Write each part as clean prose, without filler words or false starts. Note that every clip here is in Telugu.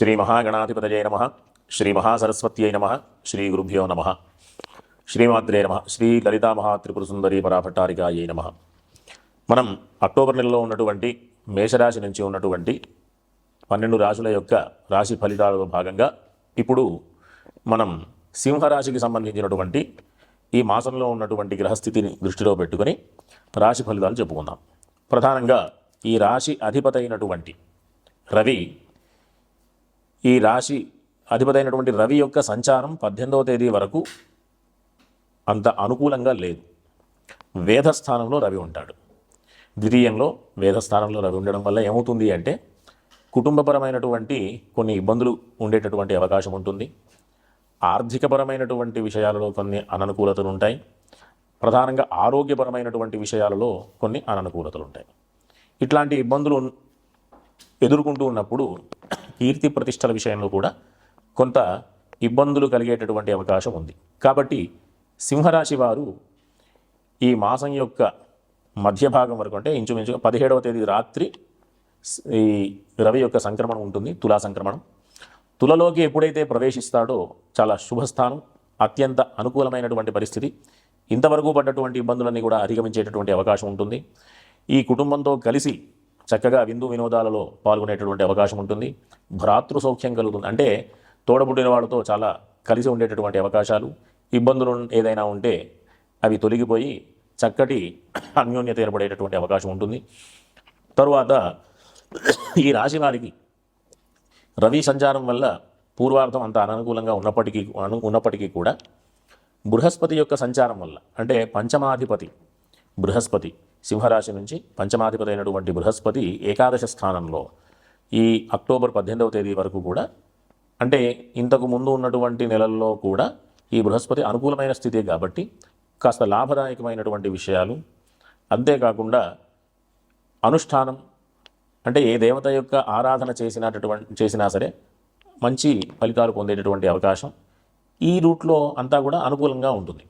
శ్రీ మహాగణాధిపతయే నమః. శ్రీ మహాసరస్వత్యై నమః. శ్రీ గురుభ్యో నమః. శ్రీమాత్రే నమః. శ్రీ లలితా మహాత్రిపుర సుందరీ పరాభట్టారికాయై నమః. మనం అక్టోబర్ నెలలో ఉన్నటువంటి మేషరాశి నుంచి ఉన్నటువంటి 12 రాశుల యొక్క రాశి ఫలితాలలో భాగంగా ఇప్పుడు మనం సింహరాశికి సంబంధించినటువంటి ఈ మాసంలో ఉన్నటువంటి గ్రహస్థితిని దృష్టిలో పెట్టుకొని రాశి ఫలితాలు చెప్పుకుందాం. ప్రధానంగా ఈ రాశి అధిపతి అయినటువంటి రవి, ఈ రాశి అధిపతి అయినటువంటి రవి యొక్క సంచారం 18వ తేదీ వరకు అంత అనుకూలంగా లేదు. వేధస్థానంలో రవి ఉంటాడు. ద్వితీయంలో వేధస్థానంలో రవి ఉండడం వల్ల ఏమవుతుంది అంటే కుటుంబపరమైనటువంటి కొన్ని ఇబ్బందులు ఉండేటటువంటి అవకాశం ఉంటుంది. ఆర్థికపరమైనటువంటి విషయాలలో కొన్ని అననుకూలతలు ఉంటాయి. ప్రధానంగా ఆరోగ్యపరమైనటువంటి విషయాలలో కొన్ని అననుకూలతలు ఉంటాయి. ఇట్లాంటి ఇబ్బందులు ఎదుర్కొంటూ ఉన్నప్పుడు కీర్తి ప్రతిష్టల విషయంలో కూడా కొంత ఇబ్బందులు కలిగేటటువంటి అవకాశం ఉంది. కాబట్టి సింహరాశి వారు ఈ మాసం యొక్క మధ్య భాగం వరకు, అంటే ఇంచుమించుగా 17వ తేదీ రాత్రి ఈ రవి యొక్క సంక్రమణం ఉంటుంది, తులా సంక్రమణం. తులలోకి ఎప్పుడైతే ప్రవేశిస్తాడో చాలా శుభస్థానం, అత్యంత అనుకూలమైనటువంటి పరిస్థితి. ఇంతవరకు పడ్డటువంటి ఇబ్బందులన్నీ కూడా అధిగమించేటటువంటి అవకాశం ఉంటుంది. ఈ కుటుంబంతో కలిసి చక్కగా విందు వినోదాలలో పాల్గొనేటటువంటి అవకాశం ఉంటుంది. భ్రాతృ సౌఖ్యం కలుగుతుంది, అంటే తోడబుట్టిన వాళ్ళతో చాలా కలిసి ఉండేటటువంటి అవకాశాలు. ఇబ్బందులు ఏదైనా ఉంటే అవి తొలగిపోయి చక్కటి అన్యోన్యత ఏర్పడేటటువంటి అవకాశం ఉంటుంది. తరువాత ఈ రాశి వారికి రవి సంచారం వల్ల పూర్వార్థం అంత అననుకూలంగా ఉన్నప్పటికీ కూడా బృహస్పతి యొక్క సంచారం వల్ల, అంటే పంచమాధిపతి బృహస్పతి, సింహరాశి నుంచి పంచమాధిపతి అయినటువంటి బృహస్పతి ఏకాదశ స్థానంలో ఈ అక్టోబర్ 18వ తేదీ వరకు కూడా, అంటే ఇంతకు ముందు ఉన్నటువంటి నెలల్లో కూడా ఈ బృహస్పతి అనుకూలమైన స్థితి కాబట్టి కాస్త లాభదాయకమైనటువంటి విషయాలు, అంతేకాకుండా అనుష్ఠానం, అంటే ఏ దేవత యొక్క ఆరాధన చేసినా సరే మంచి ఫలితాలు పొందేటటువంటి అవకాశం ఈ రూట్లో అంతా కూడా అనుకూలంగా ఉంటుంది.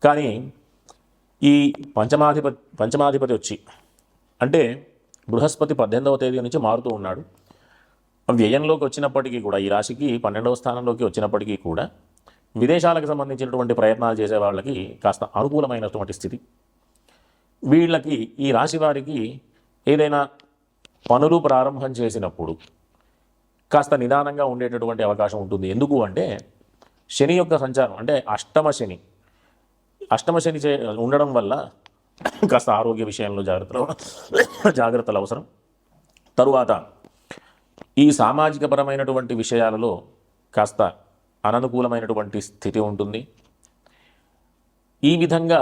కానీ ఈ పంచమాధిపతి వచ్చి, అంటే బృహస్పతి 18వ తేదీ నుంచి మారుతూ ఉన్నాడు. వ్యయంలోకి వచ్చినప్పటికీ కూడా, ఈ రాశికి 12వ స్థానంలోకి వచ్చినప్పటికీ కూడా విదేశాలకు సంబంధించినటువంటి ప్రయత్నాలు చేసే వాళ్ళకి కాస్త అనుకూలమైనటువంటి స్థితి. వీళ్ళకి, ఈ రాశి వారికి ఏదైనా పనులు ప్రారంభం చేసినప్పుడు కాస్త నిదానంగా ఉండేటటువంటి అవకాశం ఉంటుంది. ఎందుకు అంటే శని యొక్క సంచారం, అంటే అష్టమ శని ఉండడం వల్ల కాస్త ఆరోగ్య విషయంలో జాగ్రత్తలు అవసరం. తరువాత ఈ సామాజిక పరమైనటువంటి విషయాలలో కాస్త అననుకూలమైనటువంటి స్థితి ఉంటుంది. ఈ విధంగా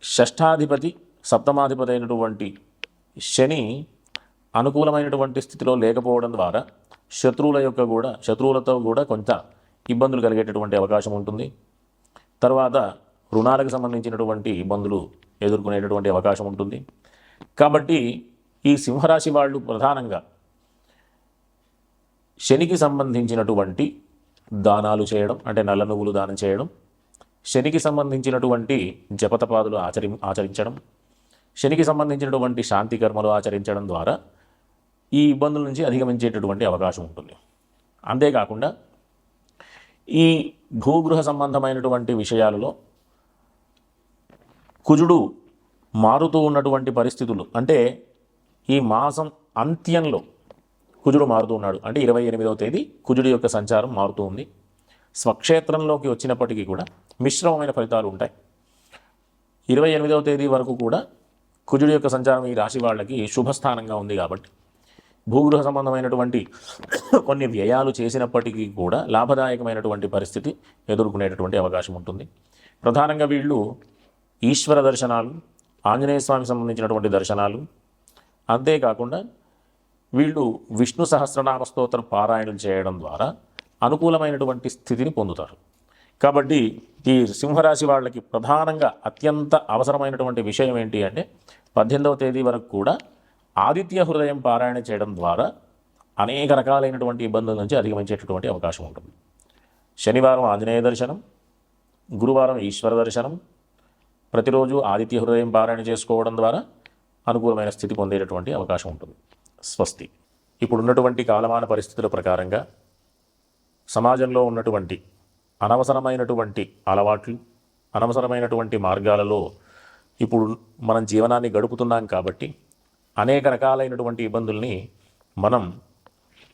షష్ఠాధిపతి సప్తమాధిపతి అయినటువంటి శని అనుకూలమైనటువంటి స్థితిలో లేకపోవడం ద్వారా శత్రువులతో కూడా కొంత ఇబ్బందులు కలిగేటటువంటి అవకాశం ఉంటుంది. తర్వాత రుణాలకు సంబంధించినటువంటి ఇబ్బందులు ఎదుర్కొనేటటువంటి అవకాశం ఉంటుంది. కాబట్టి ఈ సింహరాశి వాళ్ళు ప్రధానంగా శనికి సంబంధించినటువంటి దానాలు చేయడం, అంటే నల్ల నువ్వులు దానం చేయడం, శనికి సంబంధించినటువంటి జపతపాదులు ఆచరించడం, శనికి సంబంధించినటువంటి శాంతి కర్మలు ఆచరించడం ద్వారా ఈ ఇబ్బందుల నుంచి అధిగమించేటటువంటి అవకాశం ఉంటుంది. అంతేకాకుండా ఈ భూగృహ సంబంధమైనటువంటి విషయాలలో కుజుడు మారుతూ ఉన్నటువంటి పరిస్థితులు, అంటే ఈ మాసం అంత్యంలో కుజుడు మారుతూ ఉన్నాడు, అంటే 28వ తేదీ కుజుడు యొక్క సంచారం మారుతూ ఉంది. స్వక్షేత్రంలోకి వచ్చినప్పటికీ కూడా మిశ్రమమైన ఫలితాలు ఉంటాయి. 28వ తేదీ వరకు కూడా కుజుడు యొక్క సంచారం ఈ రాశి వాళ్ళకి శుభస్థానంగా ఉంది కాబట్టి భూగృహ సంబంధమైనటువంటి కొన్ని వ్యయాలు చేసినప్పటికీ కూడా లాభదాయకమైనటువంటి పరిస్థితి ఎదుర్కొనేటటువంటి అవకాశం ఉంటుంది. ప్రధానంగా వీళ్ళు ఈశ్వర దర్శనాలు, ఆంజనేయ స్వామికి సంబంధించినటువంటి దర్శనాలు, అంతేకాకుండా వీళ్ళు విష్ణు సహస్రనామ స్తోత్ర పారాయణలు చేయడం ద్వారా అనుకూలమైనటువంటి స్థితిని పొందుతారు. కాబట్టి ఈ సింహరాశి వాళ్ళకి ప్రధానంగా అత్యంత అవసరమైనటువంటి విషయం ఏంటి అంటే 18వ తేదీ వరకు కూడా ఆదిత్య హృదయం పారాయణ చేయడం ద్వారా అనేక రకాలైనటువంటి ఇబ్బందుల నుంచి అధిగమించేటటువంటి అవకాశం ఉంటుంది. శనివారం ఆంజనేయ దర్శనం, గురువారం ఈశ్వర దర్శనం, ప్రతిరోజు ఆదిత్య హృదయం పారాయణ చేసుకోవడం ద్వారా అనుకూలమైన స్థితి పొందేటటువంటి అవకాశం ఉంటుంది. స్వస్తి. ఇప్పుడున్నటువంటి కాలమాన పరిస్థితుల ప్రకారంగా సమాజంలో ఉన్నటువంటి అనవసరమైనటువంటి అలవాట్లు, అనవసరమైనటువంటి మార్గాలలో ఇప్పుడు మనం జీవనాన్ని గడుపుతున్నాం కాబట్టి అనేక రకాలైనటువంటి ఇబ్బందుల్ని మనం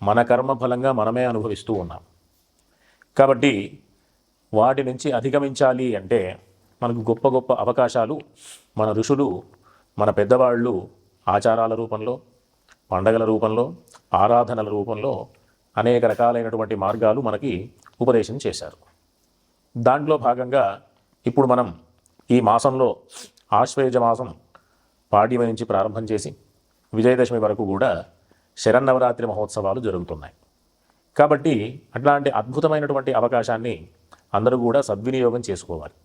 మన కర్మ ఫలంగా మనమే అనుభవిస్తూ ఉన్నాం. కాబట్టి వాటి నుంచి అధిగమించాలి అంటే మనకు గొప్ప గొప్ప అవకాశాలు మన ఋషులు, మన పెద్దవాళ్ళు ఆచారాల రూపంలో, పండగల రూపంలో, ఆరాధనల రూపంలో అనేక రకాలైనటువంటి మార్గాలు మనకి ఉపదేశం చేశారు. దాంట్లో భాగంగా ఇప్పుడు మనం ఈ మాసంలో ఆశ్వయుజ మాసం పాడ్యమి నుంచి ప్రారంభం చేసి విజయదశమి వరకు కూడా శరన్నవరాత్రి మహోత్సవాలు జరుగుతున్నాయి. కాబట్టి అట్లాంటి అద్భుతమైనటువంటి అవకాశాన్ని అందరూ కూడా సద్వినియోగం చేసుకోవాలి.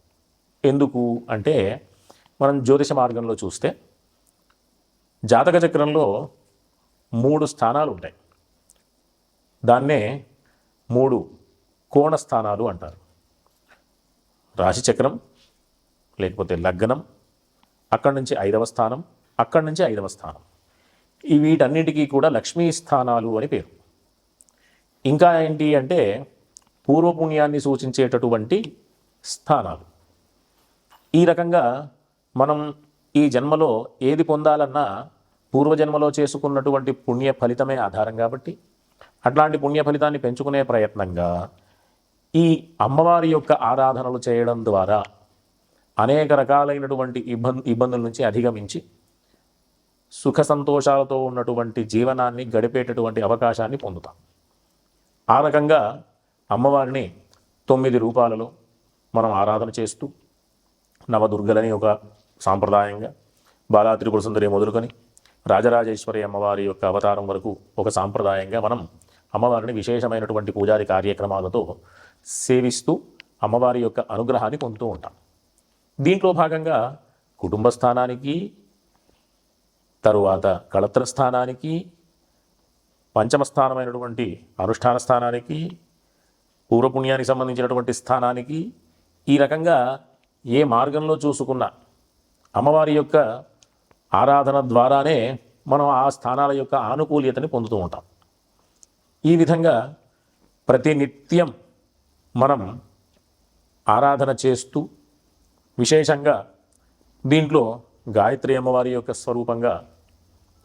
ఎందుకు అంటే మనం జ్యోతిష మార్గంలో చూస్తే జాతక చక్రంలో 3 స్థానాలు ఉంటాయి. దాన్నే 3 కోణ స్థానాలు అంటారు. రాశి చక్రం, లేకపోతే లగ్నం, అక్కడి నుంచి 5వ స్థానం, అక్కడి నుంచి 5వ స్థానం. వీటన్నిటికీ కూడా లక్ష్మీ స్థానాలు అని పేరు. ఇంకా ఏంటి అంటే పూర్వపుణ్యాన్ని సూచించేటటువంటి స్థానాలు. ఈ రకంగా మనం ఈ జన్మలో ఏది పొందాలన్నా పూర్వజన్మలో చేసుకున్నటువంటి పుణ్య ఫలితమే ఆధారం కాబట్టి అట్లాంటి పుణ్య ఫలితాన్ని పెంచుకునే ప్రయత్నంగా ఈ అమ్మవారి యొక్క ఆరాధనలు చేయడం ద్వారా అనేక రకాలైనటువంటి ఇబ్బందుల నుంచి అధిగమించి సుఖ సంతోషాలతో ఉన్నటువంటి జీవనాన్ని గడిపేటటువంటి అవకాశాన్ని పొందుతాం. ఆ రకంగా అమ్మవారిని 9 రూపాలలో మనం ఆరాధన చేస్తూ నవదుర్గలని ఒక సాంప్రదాయంగా, బాలా త్రిపుర సుందరి మొదలుకొని రాజరాజేశ్వరి అమ్మవారి యొక్క అవతారం వరకు ఒక సాంప్రదాయంగా మనం అమ్మవారిని విశేషమైనటువంటి పూజారి కార్యక్రమాలతో సేవిస్తూ అమ్మవారి యొక్క అనుగ్రహాన్ని పొందుతూ ఉంటాం. దీంట్లో భాగంగా కుటుంబ స్థానానికి, తరువాత కళత్ర స్థానానికి, పంచమ స్థానమైనటువంటి అనుష్ఠాన స్థానానికి, పూర్వపుణ్యానికి సంబంధించినటువంటి స్థానానికి, ఈ రకంగా ఏ మార్గంలో చూసుకున్న అమ్మవారి యొక్క ఆరాధన ద్వారానే మనం ఆ స్థానాల యొక్క ఆనుకూల్యతని పొందుతూ ఉంటాం. ఈ విధంగా ప్రతినిత్యం మనం ఆరాధన చేస్తూ విశేషంగా దీంట్లో గాయత్రి అమ్మవారి యొక్క స్వరూపంగా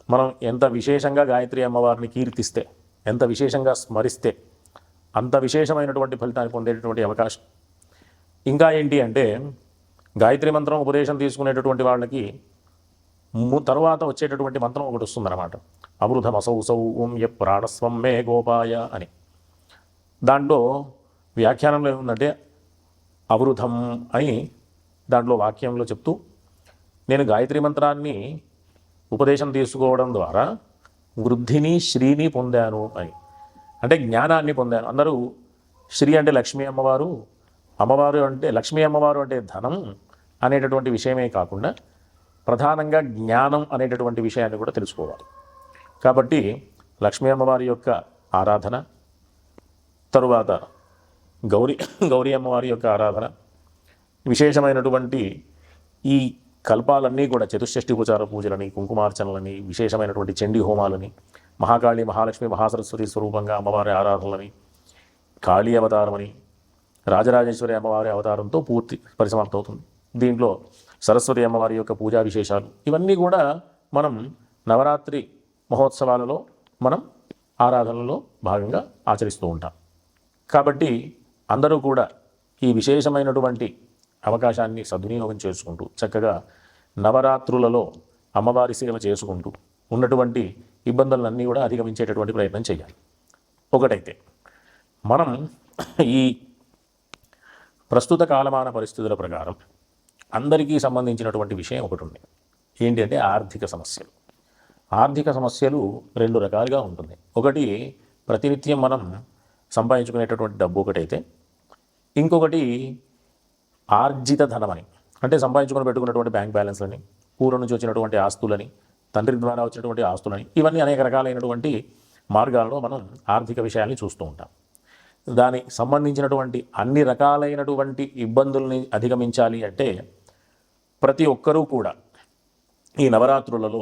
మనం ఎంత విశేషంగా గాయత్రి అమ్మవారిని కీర్తిస్తే, ఎంత విశేషంగా స్మరిస్తే అంత విశేషమైనటువంటి ఫలితాన్ని పొందేటటువంటి అవకాశం. ఇంకా ఏంటి అంటే గాయత్రి మంత్రం ఉపదేశం తీసుకునేటటువంటి వాళ్ళకి తర్వాత వచ్చేటటువంటి మంత్రం ఒకటి వస్తుందన్నమాట. అవృధమసౌసౌ ఓం య ప్రాణస్వం మే గోపాయ అని. దాంట్లో వ్యాఖ్యానంలో ఏముందంటే అవృధం అని దాంట్లో వాక్యంలో చెప్తూ, నేను గాయత్రి మంత్రాన్ని ఉపదేశం తీసుకోవడం ద్వారా వృద్ధిని, శ్రీని పొందాను అని. అంటే జ్ఞానాన్ని పొందాను. అందరూ శ్రీ అంటే లక్ష్మీ అమ్మవారు, అమ్మవారు అంటే లక్ష్మీ అమ్మవారు అంటే ధనం అనేటటువంటి విషయమే కాకుండా ప్రధానంగా జ్ఞానం అనేటటువంటి విషయాన్ని కూడా తెలుసుకోవాలి. కాబట్టి లక్ష్మీ అమ్మవారి యొక్క ఆరాధన, తరువాత గౌరీ అమ్మవారి యొక్క ఆరాధన, విశేషమైనటువంటి ఈ కల్పాలన్నీ కూడా చతుషష్ఠి ఉపచార పూజలని, కుంకుమార్చనలని, విశేషమైనటువంటి చండీ హోమాలని, మహాకాళి, మహాలక్ష్మి, మహాసరస్వతి స్వరూపంగా అమ్మవారి ఆరాధనలని, కాళీ అవతారమని, రాజరాజేశ్వరి అమ్మవారి అవతారంతో పూర్తి పరిసమాప్తమవుతుంది. దీంట్లో సరస్వతి అమ్మవారి యొక్క పూజా విశేషాలు ఇవన్నీ కూడా మనం నవరాత్రి మహోత్సవాలలో మనం ఆరాధనలో భాగంగా ఆచరిస్తూ ఉంటాం. కాబట్టి అందరూ కూడా ఈ విశేషమైనటువంటి అవకాశాన్ని సద్వినియోగం చేసుకుంటూ చక్కగా నవరాత్రులలో అమ్మవారి సేవ చేసుకుంటూ ఉన్నటువంటి ఇబ్బందులన్నీ కూడా అధిగమించేటటువంటి ప్రయత్నం చేయాలి. ఒకటైతే మనం ఈ ప్రస్తుత కాలమాన పరిస్థితుల ప్రకారం అందరికీ సంబంధించినటువంటి విషయం ఒకటి ఉంది. ఏంటి అంటే ఆర్థిక సమస్యలు. ఆర్థిక సమస్యలు 2 రకాలుగా ఉంటుంది. ఒకటి ప్రతినిత్యం మనం సంపాదించుకునేటటువంటి డబ్బు ఒకటైతే, ఇంకొకటి ఆర్జిత ధనమని, అంటే సంపాదించుకొని పెట్టుకున్నటువంటి బ్యాంక్ బ్యాలెన్స్లని, పూర్వం నుంచి వచ్చినటువంటి ఆస్తులని, తండ్రి ద్వారా వచ్చినటువంటి ఆస్తులని, ఇవన్నీ అనేక రకాలైనటువంటి మార్గాల్లో మనం ఆర్థిక విషయాల్ని చూస్తూ ఉంటాం. దానికి సంబంధించినటువంటి అన్ని రకాలైనటువంటి ఇబ్బందుల్ని అధిగమించాలి అంటే ప్రతి ఒక్కరూ కూడా ఈ నవరాత్రులలో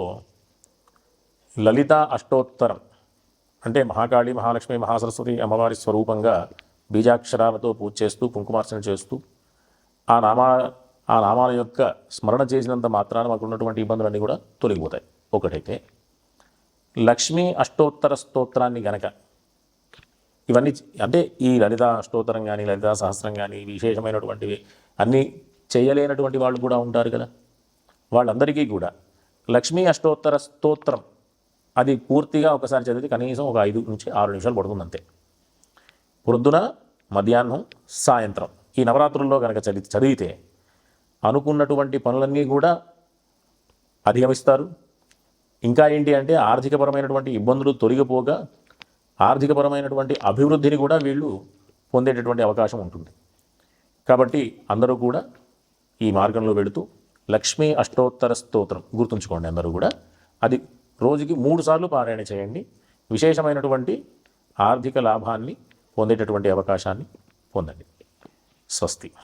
లలితా అష్టోత్తరం అంటే మహాకాళి, మహాలక్ష్మి, మహాసరస్వతి అమ్మవారి స్వరూపంగా బీజాక్షరాలతో పూజ చేస్తూ కుంకుమార్చన చేస్తూ ఆ నామాల యొక్క స్మరణ చేసినంత మాత్రాన మాకు ఉన్నటువంటి ఇబ్బందులన్నీ కూడా తొలగిపోతాయి. ఒకటైతే లక్ష్మీ అష్టోత్తర స్తోత్రాన్ని గనక ఇవన్నీ అంటే ఈ లలితా అష్టోత్తరం కానీ లలితా సహస్రం కానీ విశేషమైనటువంటివి అన్నీ చేయలేనటువంటి వాళ్ళు కూడా ఉంటారు కదా, వాళ్ళందరికీ కూడా లక్ష్మీ అష్టోత్తర స్తోత్రం అది పూర్తిగా ఒకసారి చదివితే కనీసం ఒక 5 నుంచి 6 నిమిషాలు పడుతుంది అంతే. పొద్దున, మధ్యాహ్నం, సాయంత్రం ఈ నవరాత్రుల్లో కనుక చదివితే అనుకున్నటువంటి పనులన్నీ కూడా అధిగమిస్తారు. ఇంకా ఏంటి అంటే ఆర్థికపరమైనటువంటి ఇబ్బందులు తొలగిపోగా ఆర్థికపరమైనటువంటి అభివృద్ధిని కూడా వీళ్ళు పొందేటటువంటి అవకాశం ఉంటుంది. కాబట్టి అందరూ కూడా ఈ మార్గంలో వెళుతూ లక్ష్మీ అష్టోత్తర స్తోత్రం గుర్తుంచుకోండి. అందరూ కూడా అది రోజుకి 3 సార్లు పారాయణ చేయండి. విశేషమైనటువంటి ఆర్థిక లాభాన్ని పొందేటటువంటి అవకాశాన్ని పొందండి. స్వస్తి.